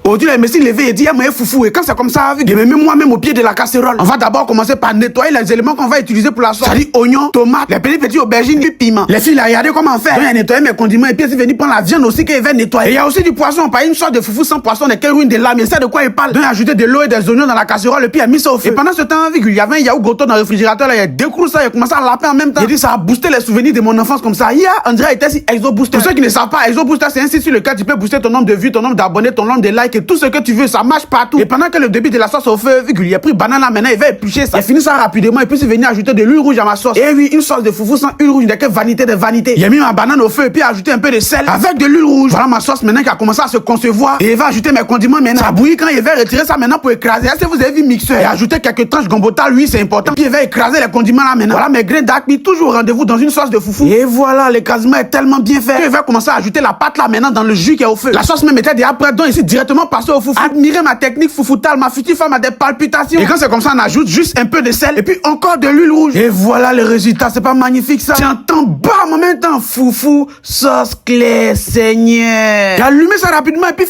Aujourd'hui, les messieurs levé et dit, moi, foufou. Et quand c'est comme ça, avec je me mets moi-même au pied de la casserole. On va d'abord commencer par nettoyer les éléments qu'on va utiliser pour la sauce. C'est-à-dire oignons, tomates, les petits aubergines, puis piment. Les filles, là, regardez comment faire. Donc, il a nettoyé mes condiments et puis c'est venu prendre la viande aussi qu'il va nettoyer. Et il y a aussi du poisson, pas une sorte de foufou sans poisson, des ruines de lame. Il sait de quoi il parle. Donc, il a ajouté de l'eau et des oignons dans la casserole et puis il a mis ça au feu. Et pendant ce temps, il y avait un yaourt goto dans le réfrigérateur, là, il a décroché ça, il a commencé à laper en même temps. Il dit, ça a boosté les souvenirs de mon enfance comme ça. On dirait qu'il était si Exo Booster. Pour ceux qui ne savent pas, Exo Booster, c'est un site sur lequel tu peux booster ton nombre de vues, ton nombre d'abonnés, ton nombre de likes et tout ce que tu veux. Ça marche partout. Et pendant que le début de la sauce au feu, vu qu'il a pris banane là, maintenant, il va éplucher ça. Il a fini ça rapidement et puis il est venu ajouter de l'huile rouge à ma sauce. Et oui, une sauce de foufou sans huile rouge, n'est que vanité de vanité. Il a mis ma banane au feu et puis ajouté un peu de sel avec de l'huile rouge. Voilà ma sauce maintenant qui a commencé à se concevoir. Et il va ajouter mes condiments maintenant. Ça bouillit quand il va retirer ça maintenant pour écraser. Est-ce que vous avez vu mixeur? Et ajouter quelques tranches gambota, lui, c'est important. Et puis il va écraser les condiments là maintenant. Voilà mes grains d'acmi, toujours au rendez-vous dans une sauce de foufou. Et voilà, l'écrasement est tellement bien fait. Il va commencer à ajouter la pâte là maintenant dans le jus qui est au feu. La sauce même était déjà prête, donc ici directement passer au foufou. Admirez ma technique foufoutal, ma future femme a des palpitations. Et quand c'est comme ça, on ajoute juste un peu de sel et puis encore de l'huile rouge. Et voilà le résultat, c'est pas magnifique ça? Tu entends bam en même temps, foufou, sauce clé, Seigneur. J'ai allumé ça rapidement et puis